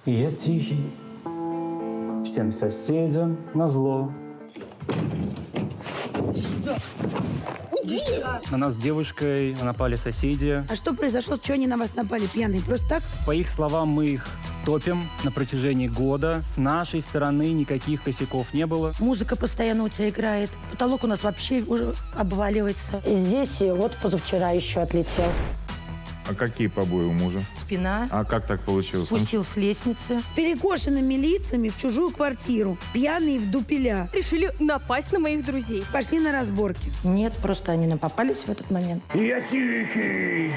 Я тихий, всем соседям назло. На нас с девушкой напали соседи. А что произошло? Чего они на вас напали пьяные? Просто так? По их словам, мы их топим на протяжении года. С нашей стороны никаких косяков не было. Музыка постоянно у тебя играет. Потолок у нас вообще уже обваливается. И здесь вот позавчера еще отлетел. А какие побои у мужа? Спина. А как так получилось? Спустил с лестницы. Перекошенными лицами в чужую квартиру. Пьяные в дупеля. Решили напасть на моих друзей. Пошли на разборки. Нет, просто они нам попались в этот момент. Я тихий,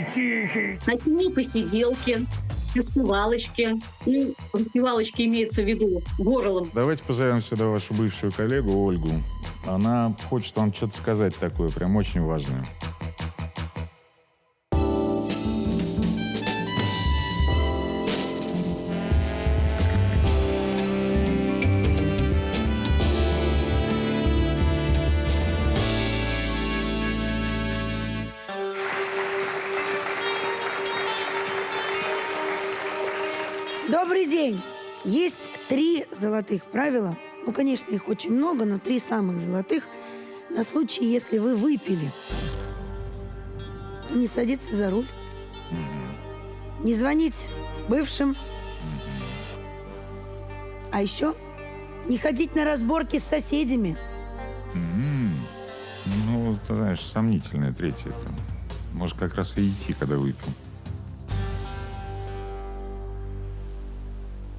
тихий. Ночные посиделки, распевалочки. Ну, распевалочки имеется в виду горлом. Давайте позовем сюда вашу бывшую коллегу Ольгу. Она хочет вам что-то сказать такое, прям очень важное. Добрый день. Есть 3 золотых правила. Ну, конечно, их очень много, но 3 самых золотых на случай, если вы выпили. Не садиться за руль. Не звонить бывшим. А еще не ходить на разборки с соседями. Ну, ты знаешь, сомнительное третье это. Может, как раз и идти, когда выпил.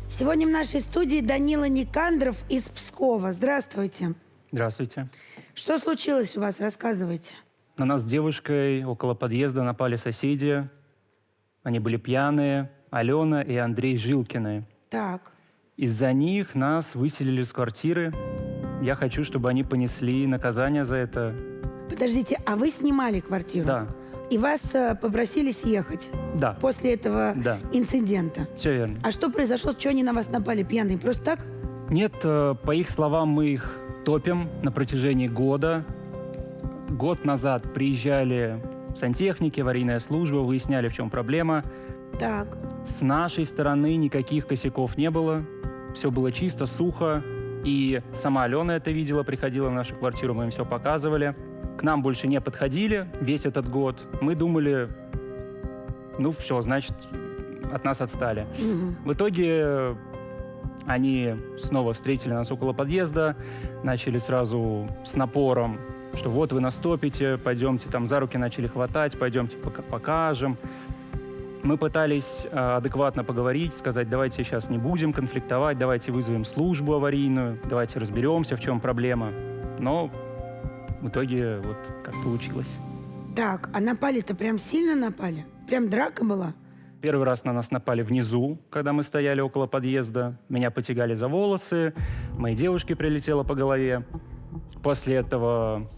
Сегодня в нашей студии Данила Никандров из Пскова. Здравствуйте. Здравствуйте. Что случилось у вас? Рассказывайте. На нас с девушкой около подъезда напали соседи. Они были пьяные. Алена и Андрей Жилкины. Так. Из-за них нас выселили с квартиры. Я хочу, чтобы они понесли наказание за это. Подождите, а вы снимали квартиру? Да, И вас попросили съехать да, после этого да, инцидента? все верно. А что произошло? Чего они на вас напали пьяные? Просто так? Нет, по их словам, мы их топим на протяжении года. Год назад приезжали сантехники, аварийная служба, выясняли, в чем проблема. Так. С нашей стороны никаких косяков не было. Все было чисто, сухо. И сама Алена это видела, приходила в нашу квартиру, мы им все показывали. К нам больше не подходили весь этот год. Мы думали, ну все, значит, от нас отстали. В итоге они снова встретили нас около подъезда, начали сразу с напором, что вот вы нас топите, пойдемте там за руки начали хватать, пойдемте покажем. Мы пытались адекватно поговорить, сказать, давайте сейчас не будем конфликтовать, давайте вызовем службу аварийную, давайте разберемся, в чем проблема. Но в итоге вот как получилось. Так, а напали-то прям сильно напали? Прям драка была? Первый раз на нас напали внизу, когда мы стояли около подъезда. Меня потягали за волосы, моей девушке прилетело по голове. После этого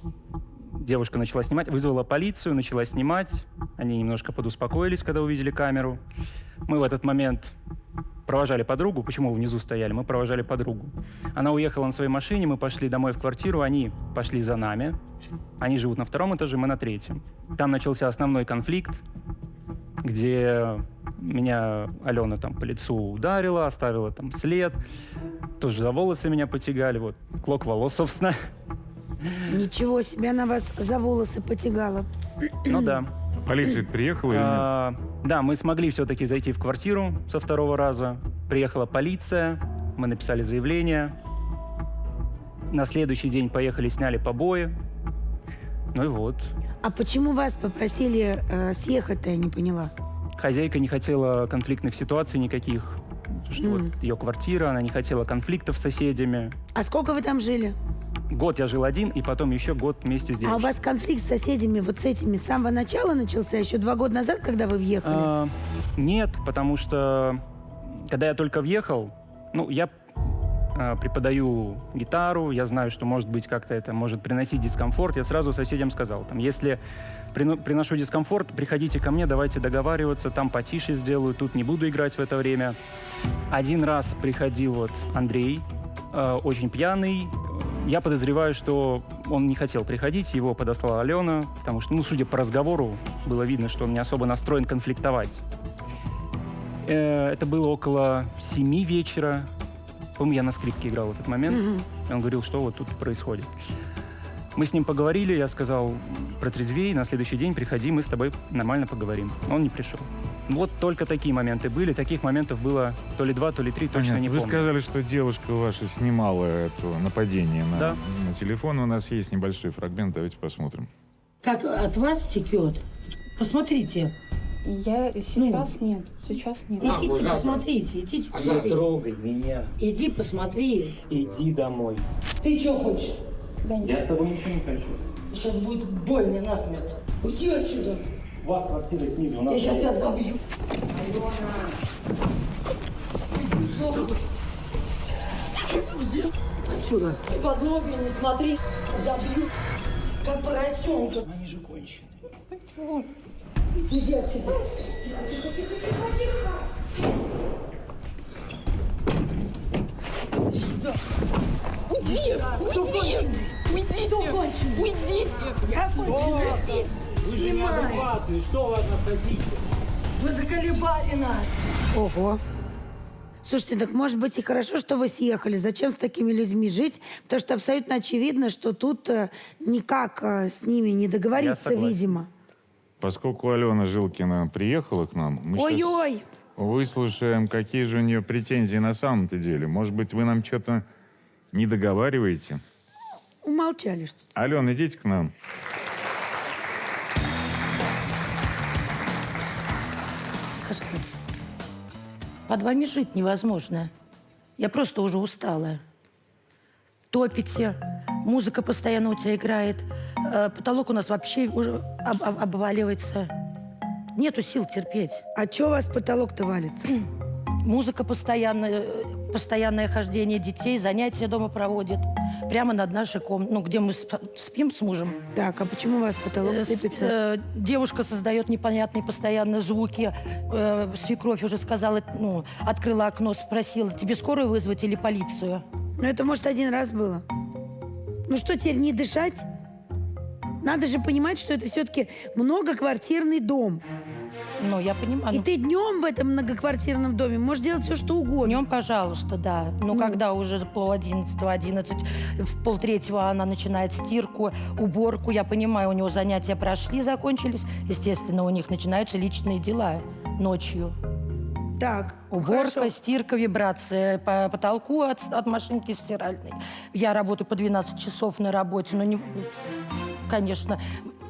девушка начала снимать, вызвала полицию, начала снимать. Они немножко подуспокоились, когда увидели камеру. Мы в этот момент провожали подругу. Почему внизу стояли? Мы провожали подругу. Она уехала на своей машине, мы пошли домой в квартиру, они пошли за нами. Они живут на 2-м этаже, мы на 3-м. Там начался основной конфликт, где меня Алена там по лицу ударила, оставила там след. Тоже за волосы меня потягали, вот, клок волос, собственно. Ничего себе, она вас за волосы потягала. Ну да. Полиция приехала или нет? Да, мы смогли все-таки зайти в квартиру со 2-го раза. Приехала полиция, мы написали заявление. На следующий день поехали, сняли побои. Ну и вот. А почему вас попросили съехать-то, я не поняла? Хозяйка не хотела конфликтных ситуаций никаких. Что вот ее квартира, она не хотела конфликтов с соседями. А сколько вы там жили? Год я жил один, и потом еще год вместе с А у девушкой. вас конфликт с соседями вот с этими с самого начала начался, еще 2 года назад, когда вы въехали? Нет, потому что когда я только въехал, ну, я преподаю гитару, я знаю, что, может быть, как-то это может приносить дискомфорт. Я сразу соседям сказал, там, если приношу дискомфорт, приходите ко мне, давайте договариваться, там потише сделаю, тут не буду играть в это время. Один раз приходил вот Андрей, очень пьяный. Я подозреваю, что он не хотел приходить, его подослала Алена, потому что, ну, судя по разговору, было видно, что он не особо настроен конфликтовать. Это было около 7 вечера. По-моему, я на скрипке играл в этот момент. И он говорил, что вот тут происходит. Мы с ним поговорили, я сказал, протрезвей, на следующий день приходи, мы с тобой нормально поговорим. Он не пришел. Вот только такие моменты были. Таких моментов было то ли 2, то ли 3, точно не Вы помню. сказали, что девушка ваша снимала это нападение Да. на телефон. У нас есть небольшой фрагмент, давайте посмотрим. Как от вас текет? Посмотрите. Я сейчас нет. Сейчас нет. Идите, посмотрите. Идите, Не посмотрите. трогай меня. Иди, посмотри. Иди домой. Ты что хочешь? Я с тобой ничего не хочу. Сейчас будет больно насмерть. Уйди отсюда. У вас квартира снизу, у нас... Я сейчас тебя забью. Уйди отсюда. Под ноги не смотри. Забью. Как поросенка. Они же кончены. Иди отсюда. Иди сюда. Уйди. Кто конченый? Уйдите! Кто конченый? Уйдите! Я конченый. Вы же Снимай. неадекватные, что вы от нас хотите? Вы заколебали нас. Ого. Слушайте, так может быть и хорошо, что вы съехали. Зачем с такими людьми жить? Потому что абсолютно очевидно, что тут никак с ними не договориться, согласен. видимо. Поскольку Алена Жилкина приехала к нам, мы сейчас Ой-ой. выслушаем, какие же у нее претензии на самом-то деле. Может быть, вы нам что-то не договариваете? Умолчали что-то. Алена, идите к нам. Под вами жить невозможно. Я просто уже устала. Топите, музыка постоянно у тебя играет, потолок у нас вообще уже обваливается. Нету сил терпеть. А чё у вас потолок-то валится? Музыка постоянное хождение детей, занятия дома проводят. Прямо над нашей комнатой, где мы спим с мужем. Так, а почему у вас потолок сыпется? Девушка создает непонятные постоянно звуки. Свекровь уже сказала, открыла окно, спросила, тебе скорую вызвать или полицию? Ну, это, может, один раз было. Ну что, теперь не дышать? Надо же понимать, что это все-таки многоквартирный дом. Ну, я понимаю. И ты днем в этом многоквартирном доме можешь делать все, что угодно. Днем, пожалуйста, да. Но когда уже 10:30, 11, в 12:30 она начинает стирку, уборку, я понимаю, у него занятия прошли, закончились. Естественно, у них начинаются личные дела ночью. Так, Уборка, хорошо. стирка, вибрация по потолку от машинки стиральной. Я работаю по 12 часов на работе, но конечно,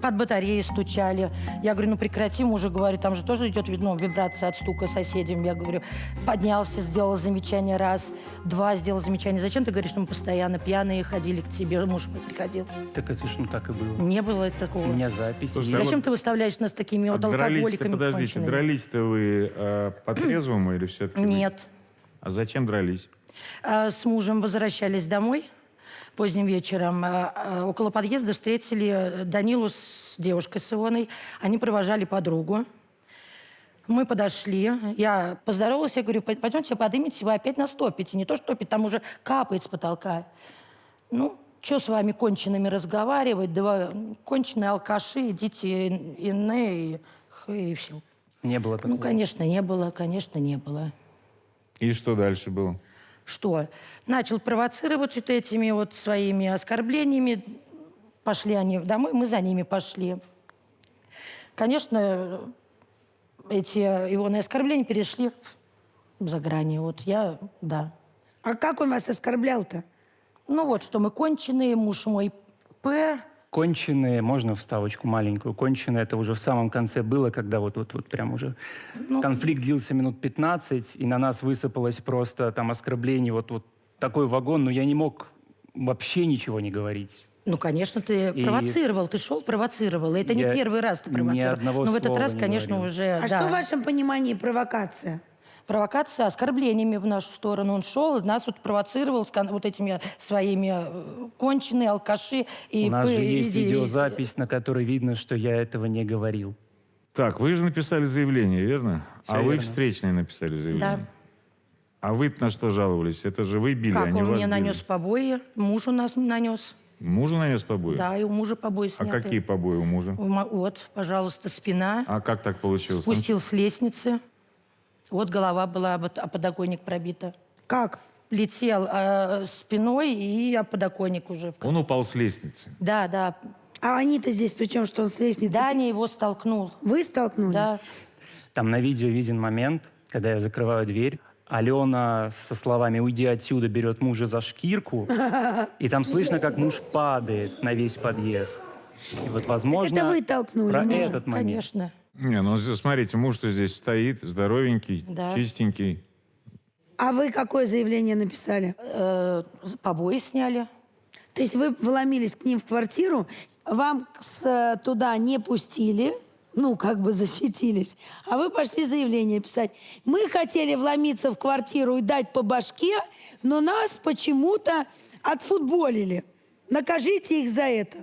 под батареей стучали. Я говорю, прекрати, мужу говорю, там же тоже идет, вибрация от стука соседям. Я говорю, поднялся, сделал замечание раз, два, сделал замечание. Зачем ты говоришь, что мы постоянно пьяные ходили к тебе, муж мой приходил? Так это ж так и было. Не было такого. У меня записи Слушайте, есть. Зачем ты выставляешь нас такими алкоголиками? Подождите, кончеными? дрались-то вы по-трезвому или все-таки? Нет. А зачем дрались? С мужем возвращались домой поздним вечером. Около подъезда встретили Данилу с девушкой, с Ионой. Они провожали подругу. Мы подошли. Я поздоровалась, я говорю, пойдемте поднимите, вы опять нас топите. Не то, что топит, там уже капает с потолка. Что с вами кончеными разговаривать? Да, конченые алкаши, идите иные, и все. Не было такого. Конечно, не было. И что дальше было? Что? Начал провоцировать вот этими своими оскорблениями. Пошли они домой, мы за ними пошли. Конечно, эти его оскорбления перешли за грани. Да. А как он вас оскорблял-то? Что мы конченые, муж мой П. Конченые, можно вставочку маленькую? Конченые, это уже в самом конце было, когда вот прям уже конфликт длился минут 15, и на нас высыпалось просто там оскорбление, вот такой вагон, но я не мог вообще ничего не говорить. Конечно, ты провоцировал, ты шел, провоцировал. Это не Я первый раз ты ни провоцировал. одного Но в этот слова раз, не конечно, говорил. уже... А что в вашем понимании провокация? Провокация оскорблениями в нашу сторону. Он шел, нас провоцировал этими своими конченые алкаши. У нас же есть видеозапись, на которой видно, что я этого не говорил. Так, вы же написали заявление, верно? Всё Вы верно. встречные написали заявление. Да. А вы на что жаловались? Это же вы били, а Как не он вас мне били. нанес побои, муж у нас нанес. Мужу нанес побои? Да, и у мужа побои А сняты. какие побои у мужа? Пожалуйста, спина. А как так получилось? Спустил с лестницы. Вот голова была о подоконник пробита. Как? Летел спиной и о подоконник уже. Он упал с лестницы. Да, да. А они-то здесь при чем, что он с лестницы? Даня его столкнул. Вы столкнули? Да. Там на видео виден момент, когда я закрываю дверь, Алена со словами «Уйди отсюда» берет мужа за шкирку, и там слышно, как муж падает на весь подъезд. И вот, возможно, Это вы толкнули про мужа? этот момент. Конечно. Не, ну смотрите, муж-то здесь стоит, здоровенький, Да. чистенький. А вы какое заявление написали? Побои сняли. То есть вы вломились к ним в квартиру, вам туда не пустили, ну, как бы защитились, а вы пошли заявление писать. Мы хотели вломиться в квартиру и дать по башке, но нас почему-то отфутболили. Накажите их за это.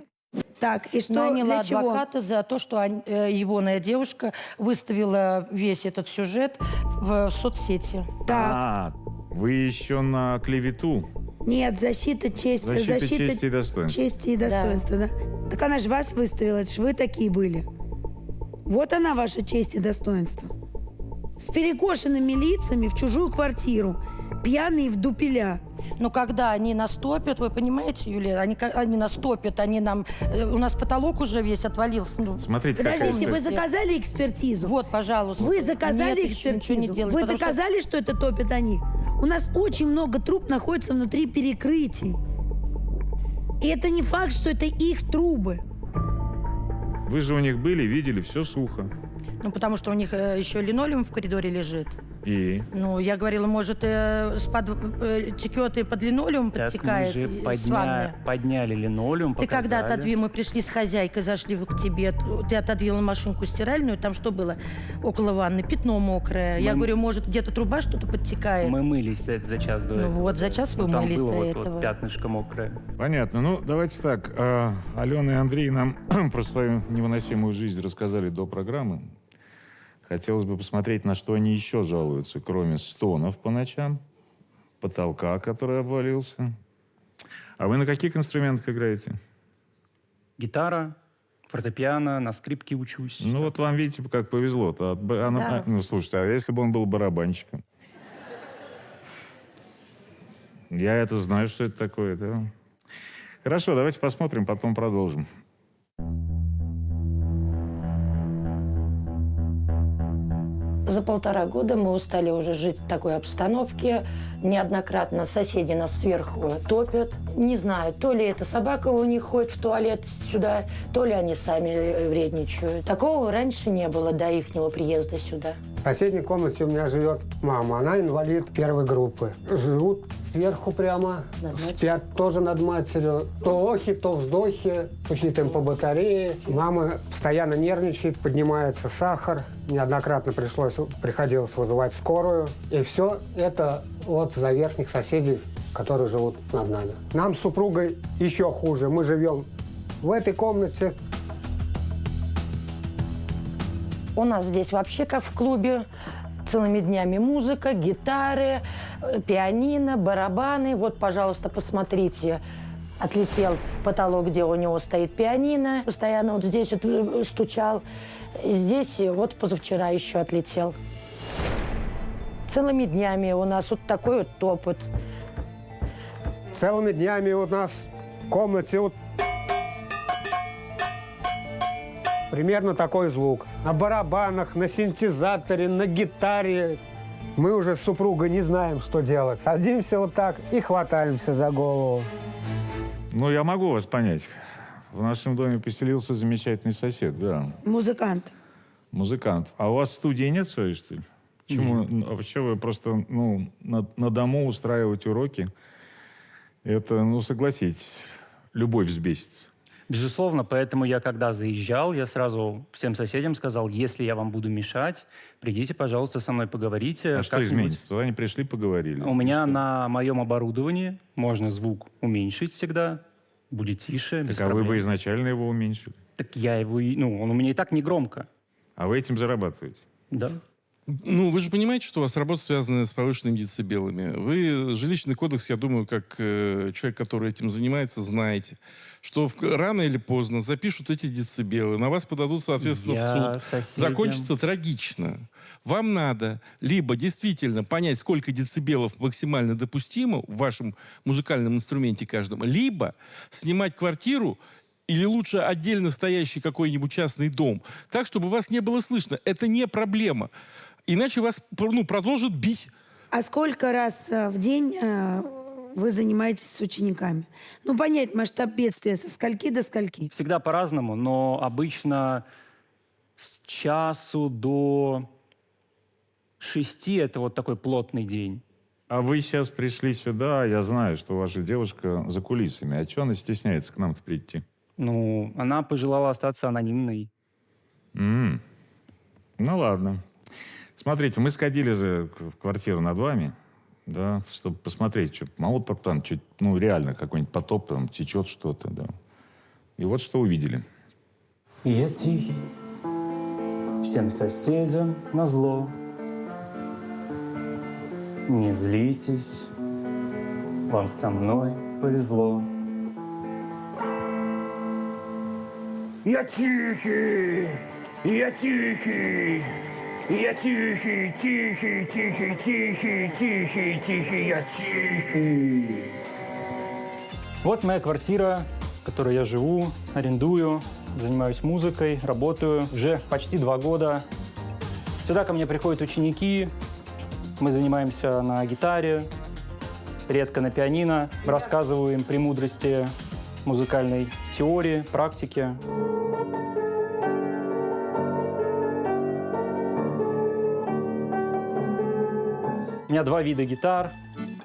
Так, и что, Наняла для чего? адвоката за то, что егоная девушка выставила весь этот сюжет в соцсети. Так, А, вы еще на клевету. нет, защита чести. Защита чести и достоинства. Чести и достоинства, да. Так она же вас выставила, это же вы такие были. Вот она, ваша честь и достоинство. С перекошенными лицами в чужую квартиру, пьяные в дупеля. Но когда они настопят, вы понимаете, Юлия, они настопят, они нам... у нас потолок уже весь отвалился. Ну, Смотрите, Подождите, какая вы история. заказали экспертизу? вот, пожалуйста. Вы заказали Нет, еще ничего не экспертизу? делали, Вы потому что- доказали, что это топят они? У нас очень много труб находится внутри перекрытий. И это не факт, что это их трубы. Вы же у них были, видели, все сухо. Ну, потому что у них еще линолеум в коридоре лежит. И Ну, я говорила, может, текет и под линолеум Так мы подтекает же из ванны. подняли линолеум, Ты показали. когда отодвинула, мы пришли с хозяйкой, зашли к тебе, ты отодвинула машинку стиральную, там что было? Около ванны пятно мокрое. Я говорю, может, где-то труба что-то подтекает? Мы мылись за час до Ну этого. вот, за час вы там мылись было до вот этого. пятнышко мокрое. понятно. Ну, давайте так. Алена и Андрей нам про свою невыносимую жизнь рассказали до программы. Хотелось бы посмотреть, на что они еще жалуются, кроме стонов по ночам, потолка, который обвалился. А вы на каких инструментах играете? Гитара, фортепиано, на скрипке учусь. Ну вот вам, видите, как повезло-то. Да. Ну, слушайте, а если бы он был барабанщиком? Я это знаю, что это такое, да? Хорошо, давайте посмотрим, потом продолжим. За 1,5 года мы устали уже жить в такой обстановке. Неоднократно соседи нас сверху топят. Не знаю, то ли это собака у них ходит в туалет сюда, то ли они сами вредничают. Такого раньше не было до ихнего приезда сюда. В соседней комнате у меня живет мама. Она инвалид 1 группы. Живут сверху прямо, Над матерью. спят тоже над матерью. То охи, то вздохи, стучит им по батарее. Мама постоянно нервничает, поднимается сахар. Неоднократно приходилось вызывать скорую. И все это вот за верхних соседей, которые живут над нами. Нам с супругой еще хуже. Мы живем в этой комнате. У нас здесь вообще как в клубе. Целыми днями музыка, гитары, пианино, барабаны. Вот, пожалуйста, посмотрите. Отлетел потолок, где у него стоит пианино. Постоянно вот здесь вот стучал. Здесь вот позавчера еще отлетел. Целыми днями у нас вот такой вот топот. Целыми днями у нас в комнате вот примерно такой звук. На барабанах, на синтезаторе, на гитаре. Мы уже с супругой не знаем, что делать. Садимся вот так и хватаемся за голову. Ну, я могу вас понять. В нашем доме поселился замечательный сосед, да, Музыкант. музыкант. А у вас студии нет своей, что ли? Почему? А почему вы просто, на дому устраивать уроки? Это, согласитесь, любовь взбесится. Безусловно, поэтому я, когда заезжал, я сразу всем соседям сказал, если я вам буду мешать, придите, пожалуйста, со мной поговорите. А что как-нибудь. изменится? Туда они пришли, поговорили. У меня И что? на моем оборудовании можно звук уменьшить всегда, будет тише, без Так, а вы бы проблем. изначально его уменьшили. Так я его, он у меня и так не громко. А вы этим зарабатываете. Да. Ну, вы же понимаете, что у вас работа связана с повышенными децибелами. Вы жилищный кодекс, я думаю, как человек, который этим занимается, знаете, что рано или поздно запишут эти децибелы, на вас подадут, соответственно, в суд. Соседям. Закончится трагично. Вам надо либо действительно понять, сколько децибелов максимально допустимо в вашем музыкальном инструменте каждом, либо снимать квартиру или лучше отдельно стоящий какой-нибудь частный дом, так, чтобы вас не было слышно. Это не проблема. Иначе вас продолжат бить. А сколько раз в день вы занимаетесь с учениками? Ну, понять масштаб бедствия со скольки до скольки? Всегда по-разному, но обычно с часу до 6 это вот такой плотный день. А вы сейчас пришли сюда, я знаю, что ваша девушка за кулисами. А чего она стесняется к нам-то прийти? Ну, она пожелала остаться анонимной. Ну ладно. Смотрите, мы сходили же в квартиру над вами, да, чтобы посмотреть, что мало там, чуть, ну реально какой-нибудь потоп, там течет что-то, да. И вот что увидели. Я тихий, всем соседям назло. Не злитесь, вам со мной повезло. Я тихий, я тихий, я тихий, тихий, тихий, тихий, тихий, тихий, я тихий. Вот моя квартира, в которой я живу, арендую, занимаюсь музыкой, работаю уже почти 2 года. Сюда ко мне приходят ученики, мы занимаемся на гитаре, редко на пианино, рассказываю им премудрости музыкальной теории, практики. У меня 2 вида гитар.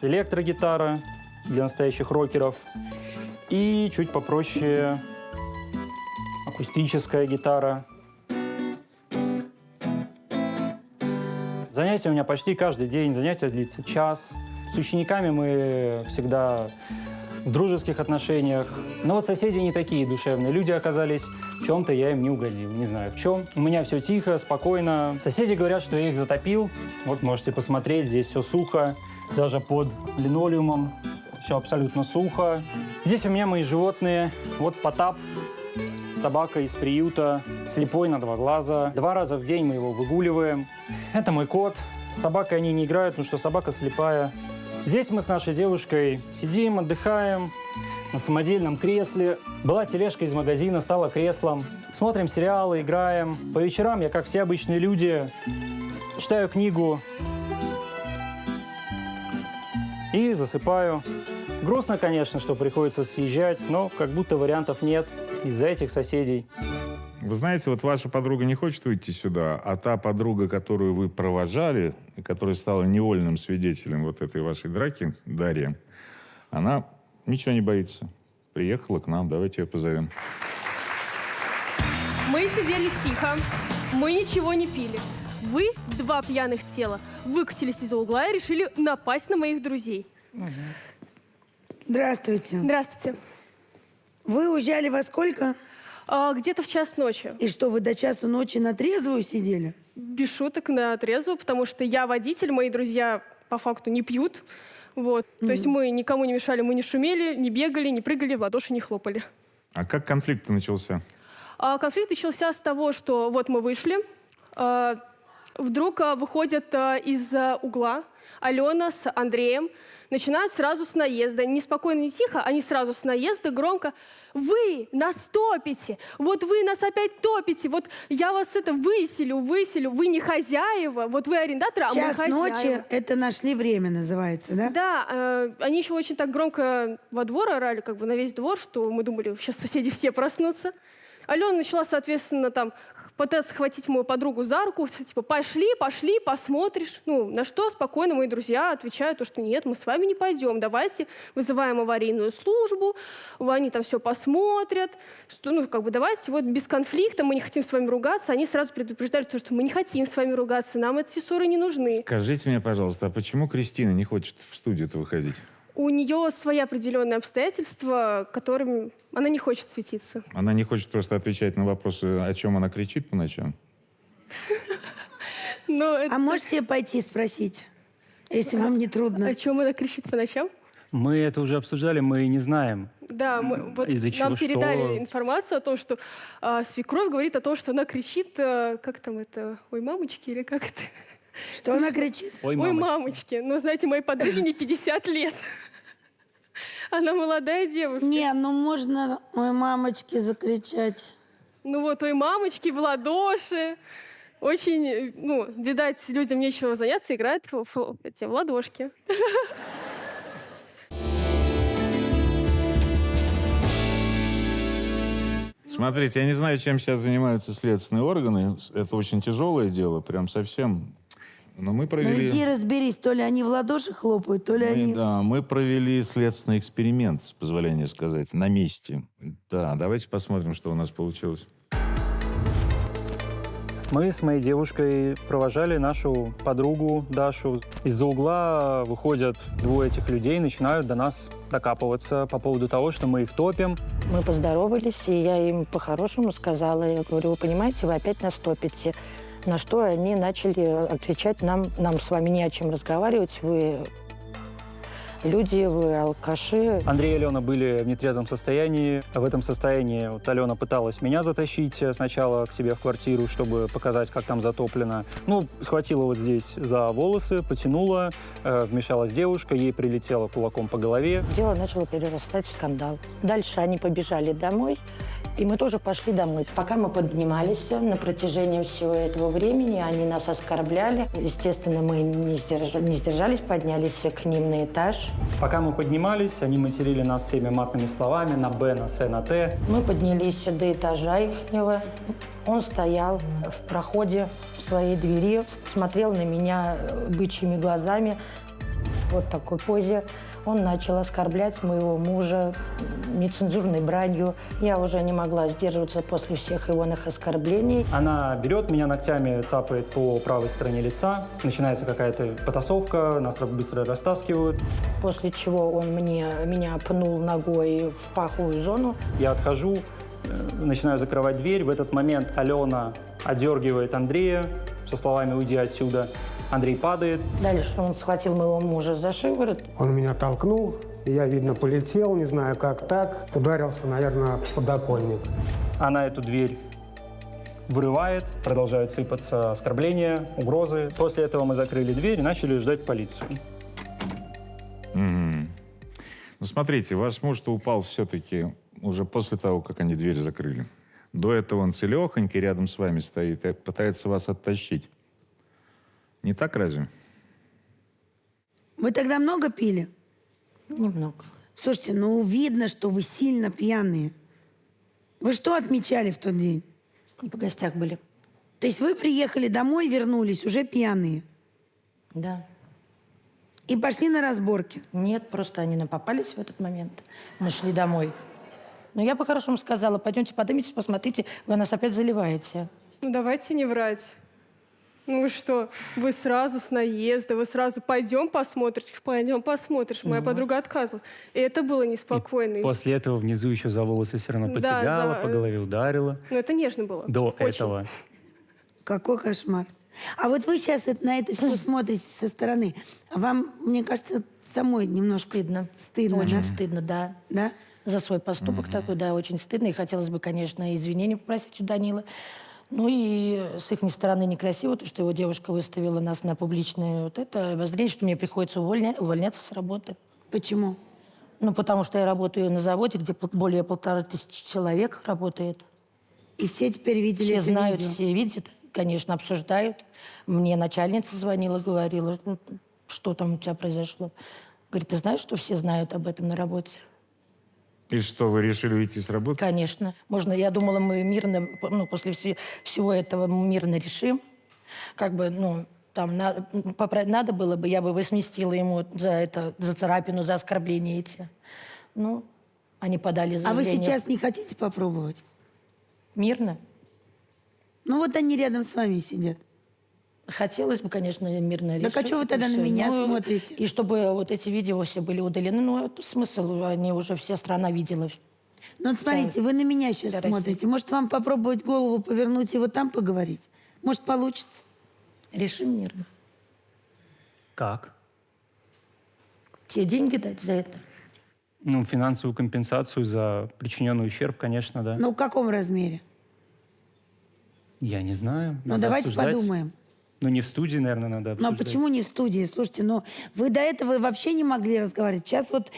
Электрогитара для настоящих рокеров и чуть попроще акустическая гитара. Занятия у меня почти каждый день. Занятия длится час. С учениками мы всегда в дружеских отношениях. Но вот соседи не такие душевные. Люди оказались, в чем-то я им не угодил. Не знаю в чем. У меня все тихо, спокойно. Соседи говорят, что я их затопил. Вот можете посмотреть, здесь все сухо. Даже под линолеумом все абсолютно сухо. Здесь у меня мои животные. Вот Потап, собака из приюта, слепой на 2 глаза. 2 раза в день мы его выгуливаем. Это мой кот. С собакой они не играют, потому что собака слепая. Здесь мы с нашей девушкой сидим, отдыхаем на самодельном кресле. Была тележка из магазина, стала креслом. Смотрим сериалы, играем. По вечерам я, как все обычные люди, читаю книгу и засыпаю. Грустно, конечно, что приходится съезжать, но как будто вариантов нет из-за этих соседей. Вы знаете, вот ваша подруга не хочет выйти сюда, а та подруга, которую вы провожали, и которая стала невольным свидетелем вот этой вашей драки, Дарья, она ничего не боится. Приехала к нам, давайте ее позовем. Мы сидели тихо, мы ничего не пили. Вы, 2 пьяных тела, выкатились из-за угла и решили напасть на моих друзей. Здравствуйте. Здравствуйте. Вы уезжали во сколько? Где-то в 1 ночи. И что, вы до часу ночи на трезвую сидели? Без шуток на трезвую, потому что я водитель, мои друзья по факту не пьют. Вот. То есть мы никому не мешали, мы не шумели, не бегали, не прыгали, в ладоши не хлопали. А как конфликт начался? Конфликт начался с того, что вот мы вышли, вдруг выходят из угла Алена с Андреем, начинают сразу с наезда. Неспокойно, не тихо, они сразу с наезда громко: «Вы нас топите! Вот вы нас опять топите! Вот я вас выселю, вы не хозяева, вот вы арендатор, а мы Час хозяева». ночи — это «Нашли время» называется, да? Да, они еще очень так громко во двор орали, как бы на весь двор, что мы думали, сейчас соседи все проснутся. Алена начала, соответственно, там пытаться схватить мою подругу за руку, типа: пошли, посмотришь. Ну, на что спокойно мои друзья отвечают, что нет, мы с вами не пойдем, давайте вызываем аварийную службу, они там все посмотрят, что, ну, как бы давайте вот без конфликта, мы не хотим с вами ругаться. Они сразу предупреждали, что мы не хотим с вами ругаться, нам эти ссоры не нужны. Скажите мне, пожалуйста, а почему Кристина не хочет в студию-то выходить? У нее свои определенные обстоятельства, которыми она не хочет светиться. Она не хочет просто отвечать на вопросы, о чем она кричит по ночам? Но А можете пойти спросить, если вам не трудно? о чем она кричит по ночам? Мы это уже обсуждали, мы не знаем. Да, вот Из-за чего, нам передали что? информацию о том, что свекровь говорит о том, что она кричит, как там это, ой, мамочки, или как это? Что она кричит? Ой, Ой, мамочки. мамочки. Ну, знаете, моей подруге не 50 лет. Она молодая девушка. Не, ну можно ой, мамочке закричать. Ну вот, ой, мамочки, в ладоши. Очень, ну, видать, людям нечего заняться, играют в ладошки. Смотрите, я не знаю, чем сейчас занимаются следственные органы. Это очень тяжелое дело, прям совсем. Но мы Ну провели... иди разберись, то ли они в ладоши хлопают, то ли они... Да, мы провели следственный эксперимент, с позволения сказать, на месте. Да, давайте посмотрим, что у нас получилось. Мы с моей девушкой провожали нашу подругу Дашу. Из-за угла выходят двое этих людей и начинают до нас докапываться по поводу того, что мы их топим. Мы поздоровались, и я им по-хорошему сказала, я говорю, вы понимаете, вы опять нас топите. На что они начали отвечать нам с вами не о чем разговаривать, вы люди, вы алкаши. Андрей и Алена были в нетрезвом состоянии. В этом состоянии вот Алена пыталась меня затащить сначала к себе в квартиру, чтобы показать, как там затоплено. Ну, схватила вот здесь за волосы, потянула, вмешалась девушка, ей прилетело кулаком по голове. Дело начало перерастать в скандал. Дальше они побежали домой, и мы тоже пошли домой. Пока мы поднимались на протяжении всего этого времени, они нас оскорбляли. Естественно, мы не сдержались, поднялись к ним на этаж. Пока мы поднимались, они материли нас всеми матными словами на «Б», на «С», на «Т». Мы поднялись до этажа ихнего. Он стоял в проходе своей двери, смотрел на меня бычьими глазами, вот в такой позе. Он начал оскорблять моего мужа нецензурной бранью. Я уже не могла сдерживаться после всех егоных оскорблений. Она берет меня ногтями, цапает по правой стороне лица. Начинается какая-то потасовка, нас быстро растаскивают. После чего он меня пнул ногой в паховую зону. Я отхожу, начинаю закрывать дверь. В этот момент Алена одергивает Андрея со словами «Уйди отсюда». Андрей падает. Дальше он схватил моего мужа за шиворот. Он меня толкнул, и я, видно, полетел, не знаю, как так. Ударился, наверное, в подоконник. Она эту дверь вырывает, продолжают сыпаться оскорбления, угрозы. После этого мы закрыли дверь и начали ждать полицию. Ну, смотрите, ваш муж-то упал все-таки уже после того, как они дверь закрыли. До этого он целехонький рядом с вами стоит и пытается вас оттащить. Не так разве? Вы тогда много пили? Немного. Слушайте, ну видно, что вы сильно пьяные. Вы что отмечали в тот день? В гостях были. То есть вы приехали домой, вернулись уже пьяные Да. и пошли на разборки? Нет, просто они нам попались в этот момент. Мы шли домой. Но я по-хорошему сказала, пойдемте поднимитесь, посмотрите, вы нас опять заливаете. Ну, давайте не врать. Ну вы что, вы сразу с наезда, вы сразу пойдем посмотришь. Моя подруга отказывала. И это было неспокойно. После этого внизу еще за волосы все равно Да, потягала, по голове ударила. Но это нежно было. До Очень. этого. Какой кошмар. А вот вы сейчас на это все смотрите со стороны. А вам, мне кажется, самой немножко Стыдно. Стыдно, Очень да? стыдно, да. Да? За свой поступок такой, да, очень стыдно. И хотелось бы, конечно, извинения попросить у Данилы. Ну и с их стороны некрасиво, то, что его девушка выставила нас на публичное вот это обозрение, что мне приходится увольняться с работы. Почему? Ну, потому что я работаю на заводе, где более 1500 человек работает. И все теперь видели Все это знают, видео? все видят, конечно, обсуждают. Мне начальница звонила, говорила, ну, что там у тебя произошло. Говорит, ты знаешь, что все знают об этом на работе? И что, вы решили уйти с работы? Конечно. Можно, я думала, мы мирно, ну, после всего этого мирно решим. Как бы, ну, там надо было бы, я бы возместила ему за царапину, за оскорбления эти. Ну, они подали А вы заявление. сейчас не хотите попробовать? Мирно? Ну вот они рядом с вами сидят. Хотелось бы, конечно, мирно решить. Так а что вы тогда это на всё. меня Ну, смотрите? И чтобы вот эти видео все были удалены. Ну, это смысл, они уже вся страна видела. Ну вот смотрите, вы на меня сейчас Вся Россия. смотрите. Может, вам попробовать голову повернуть и вот там поговорить? Может, получится? Решим мирно. Как? Те деньги дать за это. Ну, финансовую компенсацию за причиненный ущерб, конечно, да. Ну, в каком размере? Я не знаю. Ну, надо давайте обсуждать. подумаем. Ну, не в студии, наверное, надо Ну, а обсуждать. почему не в студии? Слушайте, ну, вы до этого вообще не могли разговаривать. Сейчас вот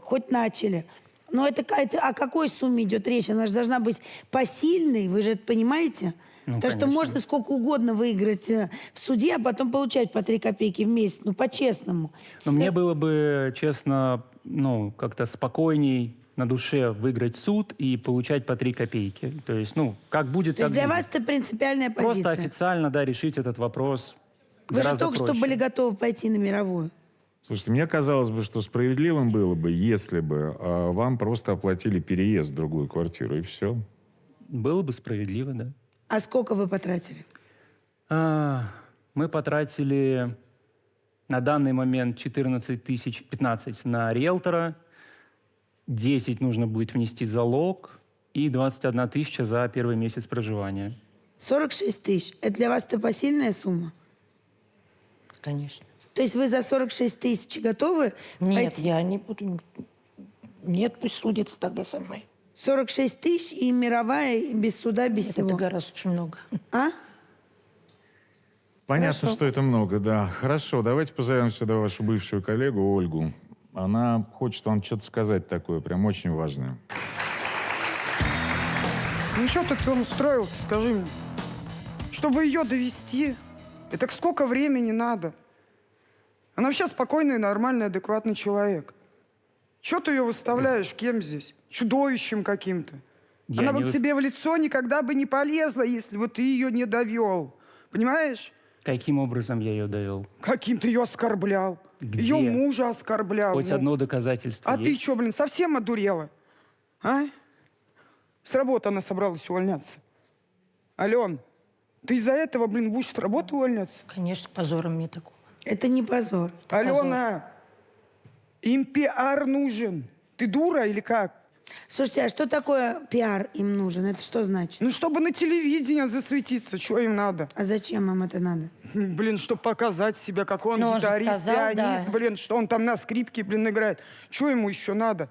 хоть начали. Но о какой сумме идет речь? Она же должна быть посильной, вы же это понимаете? Ну, Потому что конечно. можно сколько угодно выиграть в суде, а потом получать по 3 копейки в месяц. Ну, по-честному. Но мне было бы, честно, ну, как-то спокойней на душе выиграть суд и получать по 3 копейки. То есть, ну, как будет, То так есть для будет. вас это принципиальная позиция? Просто официально, да, решить этот вопрос Вы же гораздо только проще. что были готовы пойти на мировую. Слушайте, мне казалось бы, что справедливым было бы, если бы вам просто оплатили переезд в другую квартиру, и все. Было бы справедливо, да. А сколько вы потратили? Мы потратили на данный момент 14 тысяч, 15 на риэлтора, 10 нужно будет внести залог и 21 тысяча за первый месяц проживания. 46 тысяч. Это для вас это посильная сумма? Конечно. То есть вы за 46 тысяч готовы Нет, пойти? я не буду. Нет, пусть судится тогда со мной. 46 тысяч и мировая, и без суда, без Нет, всего. это гораздо очень много. А? Понятно, Хорошо. что это много, да. Хорошо, давайте позовем сюда вашу бывшую коллегу Ольгу. Она хочет вам что-то сказать такое, прям очень важное. Ну что ты там устроил, скажи мне? Чтобы ее довести, это сколько времени надо? Она вообще спокойный, нормальный, адекватный человек. Чего ты ее выставляешь? Кем здесь? Чудовищем каким-то. Я Она не бы к тебе в лицо никогда бы не полезла, если бы ты ее не довел. Понимаешь? Каким образом я ее довел? Каким ты ее оскорблял. Где? Ее мужа оскорблял. Хоть ну. одно доказательство А ты есть? что, блин, совсем одурела? А? С работы она собралась увольняться. Ален, ты из-за этого, блин, будешь с работы увольняться? Конечно, позором мне такого. Это не позор. Алена, им пиар нужен. Ты дура или как? Слушайте, а что такое пиар им нужен? Это что значит? Ну, чтобы на телевидении засветиться, что им надо? А зачем им это надо? Блин, чтобы показать себя, какой он Ну, он же гитарист, сказал, пианист, да. блин, что он там на скрипке, блин, играет. Что ему еще надо?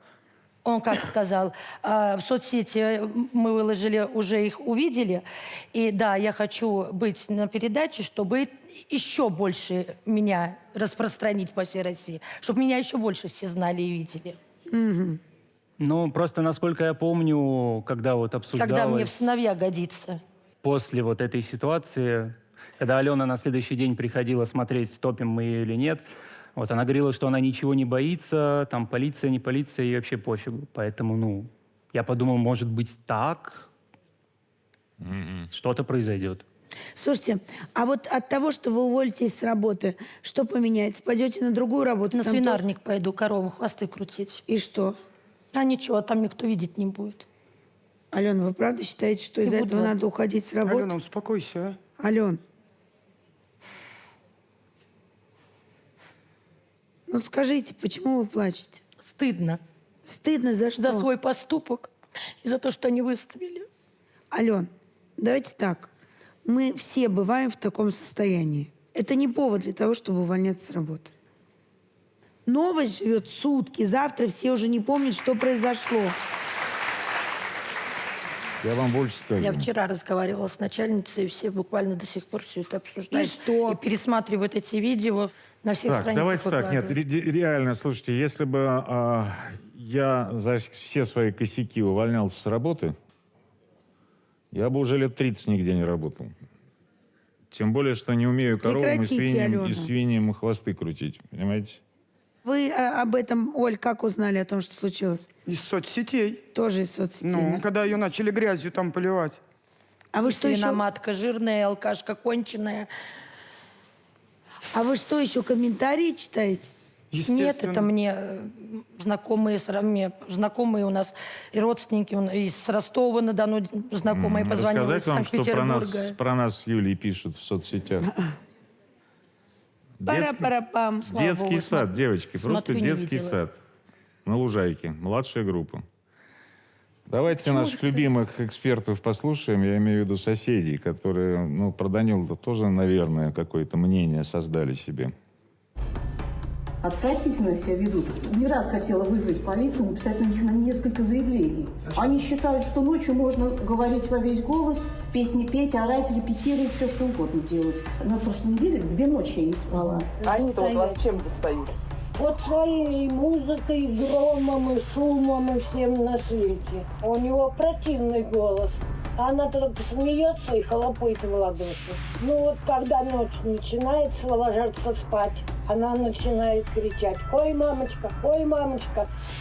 Он как сказал, в соцсети мы выложили, уже их увидели. И да, я хочу быть на передаче, чтобы еще больше меня распространить по всей России. Чтобы меня еще больше все знали и видели. Ну, просто, насколько я помню, когда вот обсуждалось... Когда мне в сыновья годится. После вот этой ситуации, когда Алена на следующий день приходила смотреть, стопим мы ее или нет, вот она говорила, что она ничего не боится, там полиция, не полиция, ей вообще пофигу. Поэтому, ну, я подумал, может быть, так что-то произойдет. Слушайте, а вот от того, что вы уволитесь с работы, что поменяется? Пойдете на другую работу? На Там свинарник пойду коровам хвосты крутить. тоже- И что? А ничего, там никто видеть не будет. Алена, вы правда считаете, что Не из-за буду этого вот. надо уходить с работы? Алена, успокойся, а. Ален. Ну скажите, почему вы плачете? Стыдно Стыдно за что? за свой поступок и за то, что они выставили. Ален, давайте так. Мы все бываем в таком состоянии. Это не повод для того, чтобы увольняться с работы. Новость живет сутки. Завтра все уже не помнят, что произошло. Я вам больше скажу. Я вчера разговаривала с начальницей, и все буквально до сих пор все это обсуждают. И что? И пересматривают эти видео на всех Так, страницах. давайте так. Нет, выкладывают. реально, слушайте, если бы я за все свои косяки увольнялся с работы, я бы уже лет 30 нигде не работал. Тем более, что не умею коровам и Прекратите, Алена. свиньям хвосты крутить. Понимаете? Вы об этом, Оль, как узнали о том, что случилось? Из соцсетей. Тоже из соцсетей. Ну, да? когда ее начали грязью там поливать. А вы что еще? Свиноматка жирная, алкашка конченая. А вы что еще комментарии читаете? Нет, это мне знакомые, знакомые у нас и родственники из Ростова-на-Дону знакомые позвонили, из Рассказать вам, что Санкт-Петербурга. про нас с Юлей пишут в соцсетях. Пара-пара-пам. Слава Детский богу, сад, девочки, просто смотрю, не детский видела. сад. На Лужайке, младшая группа. Давайте наших любимых экспертов послушаем. Я имею в виду соседей, которые, ну, про Данилу тоже, наверное, какое-то мнение создали себе. Отвратительно себя ведут. Не раз хотела вызвать полицию, написать на них несколько заявлений. Они считают, что ночью можно говорить во весь голос, песни петь, орать, репетировать, все что угодно делать. На прошлой неделе 2 ночи я не спала. Они-то вот вас чем достают? Вот своей музыкой, громом и шумом и всем на свете. У него противный голос. Она только смеется и хлопает в ладоши. Ну вот когда ночь начинается, ложатся спать, она начинает кричать: ой, мамочка,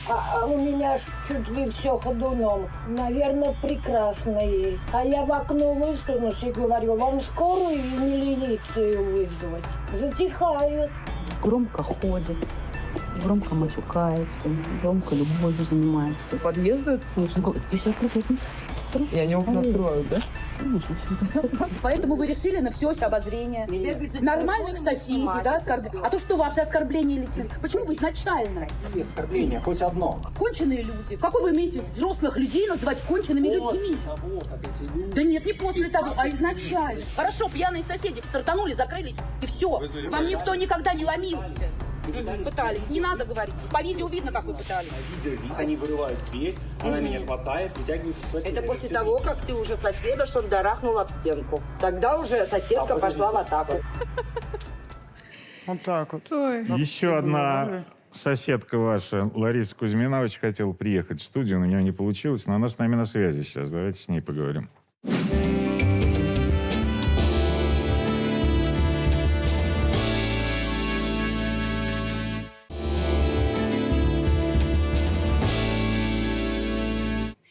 а у меня ж чуть ли все ходуном. Наверное, прекрасно ей. А я в окно высунусь и говорю: вам скорую и милицию вызвать. Затихают. Громко ходит, громко матюкается, громко любовью занимается. Подъезды это слышно? Если И они окна открывают, да? конечно, все. Поэтому вы решили на всеобщее обозрение. Нормальных соседей, да, оскорбить. А то что, ваши оскорбления летят? Почему вы изначально? Оскорбление, хоть одно. Конченые люди. Как вы умеете взрослых людей называть конченными людьми? Да нет, не после того, а изначально. Хорошо, пьяные соседи стартанули, закрылись, и все. Вам никто никогда не ломился. Пытались. Не надо говорить. По видео видно, как вы пытались. Они вырывают дверь, она меня хватает, вытягивает из квартиры. Это после того, как ты уже соседа шандарахнул об стенку. Тогда уже соседка пошла в атаку. Вот так вот. Еще одна соседка ваша, Лариса Кузьмина, очень хотела приехать в студию, но у нее не получилось, но она с нами на связи сейчас. Давайте с ней поговорим.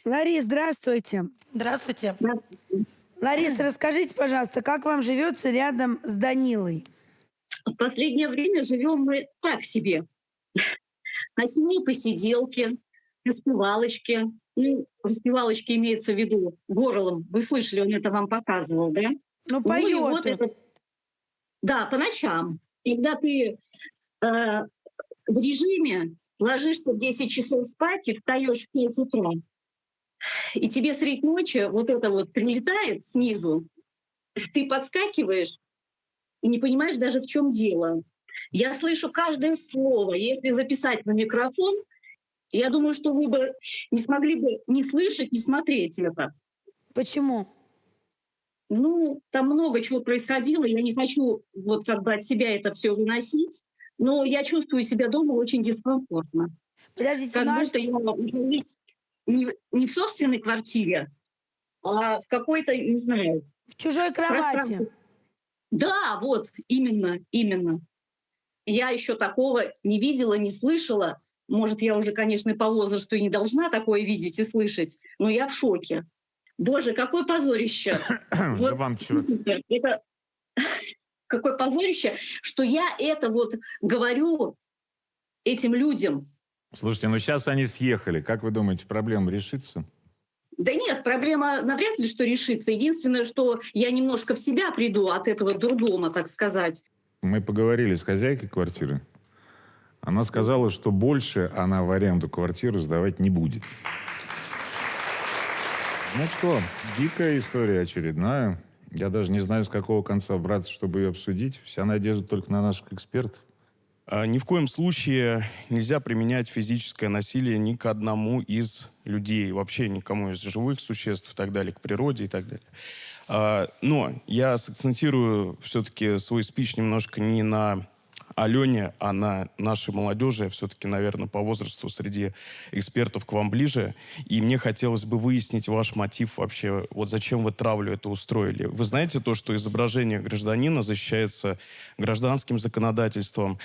Ларис, здравствуйте. Здравствуйте. Лариса, расскажите, пожалуйста, как вам живется рядом с Данилой? В последнее время живем мы так себе. Ночные посиделки, распевалочки. Ну, распевалочки имеется в виду горлом. Вы слышали, он это вам показывал, да? Ну, и поет. вот это... Да, по ночам. Когда ты в режиме ложишься в 10 часов спать и встаешь в 5 утра, и тебе средь ночи вот это вот прилетает снизу, ты подскакиваешь и не понимаешь даже, в чем дело. Я слышу каждое слово. Если записать на микрофон, я думаю, что вы бы не смогли бы ни слышать, ни смотреть это. Почему? Ну, там много чего происходило. Я не хочу вот как бы от себя это все выносить, но я чувствую себя дома очень дискомфортно. Подождите, Как ну, будто я не в собственной квартире, а в какой-то, не знаю... в чужой кровати. Да, вот, именно. Я еще такого не видела, не слышала. Может, я уже, конечно, по возрасту и не должна такое видеть и слышать, но я в шоке. Боже, какое позорище. Вот, это какое позорище, что я это вот говорю этим людям. Слушайте, ну сейчас они съехали. Как вы думаете, проблема решится? Да нет, проблема навряд ли что решится. Единственное, что я немножко в себя приду от этого дурдома, так сказать. Мы поговорили с хозяйкой квартиры. Она сказала, что больше она в аренду квартиру сдавать не будет. Ну что, дикая история очередная. Я даже не знаю, с какого конца браться, чтобы ее обсудить. Вся надежда только на наших экспертов. Ни в коем случае нельзя применять физическое насилие ни к одному из людей, вообще никому из живых существ и так далее, к природе и так далее. Но я сакцентирую все-таки свой спич немножко не на Алене, а на нашей молодежи, все-таки, наверное, по возрасту среди экспертов к вам ближе. И мне хотелось бы выяснить ваш мотив вообще, вот зачем вы травлю это устроили. Вы знаете то, что изображение гражданина защищается гражданским законодательством,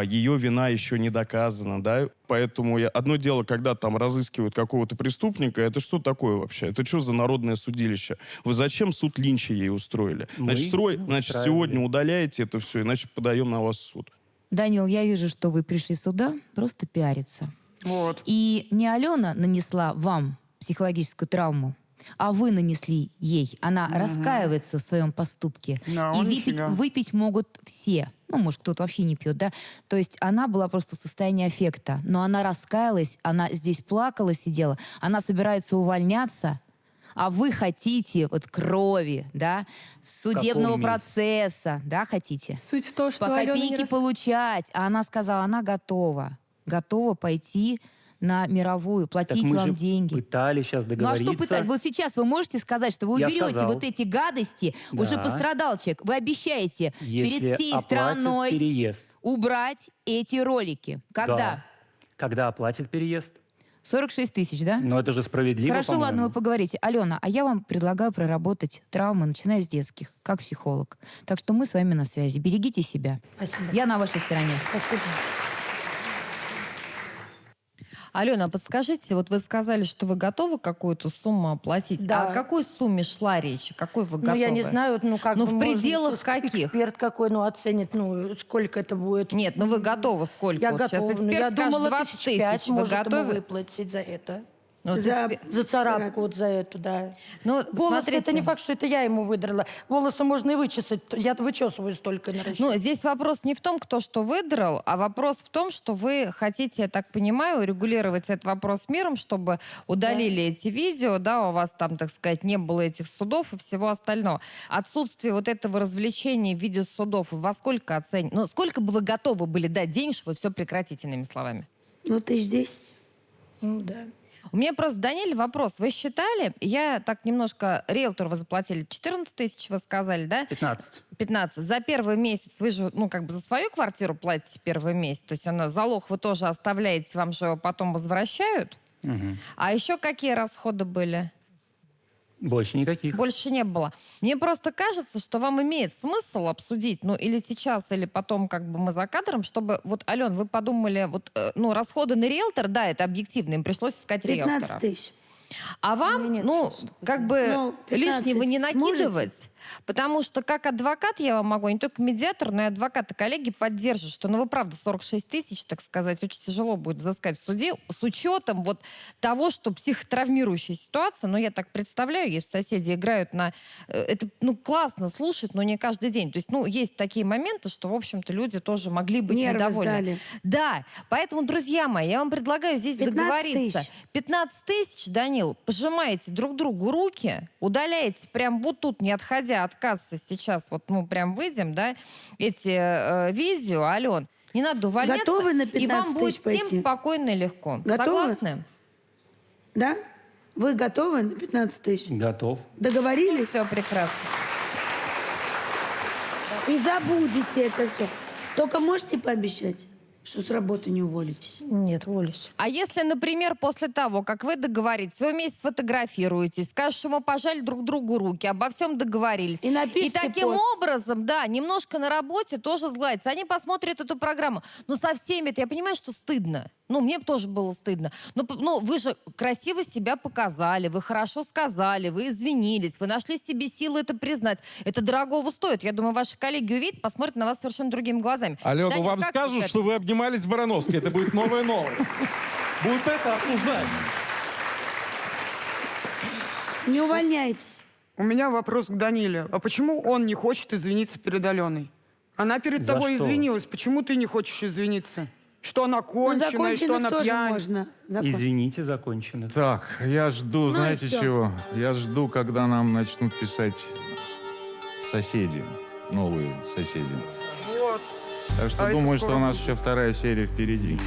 ее вина еще не доказана, да? Поэтому одно дело, когда там разыскивают какого-то преступника, это что такое вообще? Это что за народное судилище? Вы зачем суд Линча ей устроили? Значит, сегодня удаляете это все, иначе подаем на вас в суд. Данил, я вижу, что вы пришли сюда просто пиариться. Вот. И не Алена нанесла вам психологическую травму, а вы нанесли ей. Она раскаивается в своем поступке. Да, И нифига. выпить могут все. Ну, может, кто-то вообще не пьет, да? То есть она была просто в состоянии аффекта. Но она раскаялась, она здесь плакала, сидела. Она собирается увольняться, а вы хотите вот крови, да, судебного каком месте? процесса, да, хотите? Суть в том, что По Алена не копейке рас- получать. А она сказала, она готова. Готова пойти на мировую, Так платить мы вам же деньги. пытались сейчас Ну а договориться. что пытать? Вот сейчас вы можете сказать, что вы Я уберете сказал. вот эти гадости, уже Да. пострадал человек. Вы обещаете Если перед всей оплатят страной переезд. убрать эти ролики. Когда? Да. Когда оплатит переезд? 46 тысяч, да? Но это же справедливо, Хорошо, ладно, по-моему. вы поговорите. Алена, а я вам предлагаю проработать травмы, начиная с детских, как психолог. Так что мы с вами на связи. Берегите себя. Спасибо. Я на вашей стороне. Спасибо. Алена, подскажите, вот вы сказали, что вы готовы какую-то сумму оплатить. Да. А о какой сумме шла речь? Какой вы готовы? Ну, я не знаю, ну, как Ну, бы, в может, пределах каких? Эксперт какой, ну, оценит, ну, сколько это будет. Нет, ну вы готовы сколько? Я Вот сейчас готова. Ну, эксперт я скажет думала, 20 5 тысяч. Вы может ему готовы? выплатить за это. Ну, вот за, экспер- за царапку вот за эту, да. Ну, Волосы, смотрите. это не факт, что это я ему выдрала. Волосы можно и вычесать. Я вычесываю столько на расчет. Ну, здесь вопрос не в том, кто что выдрал, а вопрос в том, что вы хотите, я так понимаю, регулировать этот вопрос миром, чтобы удалили эти видео, да, у вас там, так сказать, не было этих судов и всего остального. Отсутствие вот этого развлечения в виде судов, во сколько оценить? Ну, сколько бы вы готовы были дать денег, чтобы все прекратить, иными словами? Ну, 10. Ну, да. У меня просто, Даниэль, вопрос. Вы считали, я так немножко, риэлтору вы заплатили 14 тысяч, вы сказали, да? 15. 15. За первый месяц вы же, ну, как бы за свою квартиру платите первый месяц. То есть залог вы тоже оставляете, вам же его потом возвращают. Мгм. А еще какие расходы были? Больше никаких. Больше не было. Мне просто кажется, что вам имеет смысл обсудить, ну, или сейчас, или потом, как бы мы за кадром, чтобы, вот, Ален, вы подумали, вот, ну, расходы на риэлтор, да, это объективно, им пришлось искать 15 риэлтора. тысяч. А вам, ну, как бы Ну, 15 лишнего не сможете? накидывать, потому что как адвокат я вам могу, не только медиатор, но и адвокаты, коллеги поддержат, что, ну, вы правда 46 тысяч, так сказать, очень тяжело будет взыскать в суде с учетом вот того, что психотравмирующая ситуация, ну, я так представляю, если соседи играют на... Это, ну, классно слушать, но не каждый день. То есть, ну, есть такие моменты, что, в общем-то, люди тоже могли быть Нервы недовольны. сдали. Да, поэтому, друзья мои, я вам предлагаю здесь 15 договориться. тысяч. 15 тысяч, Данил, пожимаете друг другу руки, удаляете прям вот тут, не отходя от кассы сейчас, вот мы прям выйдем, да, эти видео, Ален, не надо увольняться. Готовы на и 15 вам будет тысяч пойти? всем спокойно и легко. Готовы? Согласны? Да? Вы готовы на 15 тысяч? Готов. Договорились? Все прекрасно. И забудете это все. Только можете пообещать, что с работы не уволитесь? Нет, уволюсь. А если, например, после того, как вы договоритесь, вы вместе сфотографируетесь, скажешь, что мы пожали друг другу руки, обо всем договорились. И напишите таким пост. образом, да, немножко на работе тоже сгладится. Они посмотрят эту программу. Но со всеми это, я понимаю, что стыдно. Ну, мне бы тоже было стыдно. Но ну, вы же красиво себя показали, вы хорошо сказали, вы извинились, вы нашли в себе силы это признать. Это дорогого стоит. Я думаю, ваши коллеги увидят, посмотрят на вас совершенно другими глазами. Алена, Даня, вам как вы скажут, к что вы обнимались с Барановской. Это будет новая новость. Будут это обсуждать. Не увольняйтесь. У меня вопрос к Даниле. А почему он не хочет извиниться перед Аленой? Она перед За тобой что? извинилась. Почему ты не хочешь извиниться? Что она Ну, конченая, что законченных она тоже пьяная? можно. Извините, закончено. Так, я жду, Ну и знаете всё. чего? Я жду, когда нам начнут писать соседи, новые соседи. Вот. Так что А это думаю, что скоро у нас будет. еще вторая серия впереди.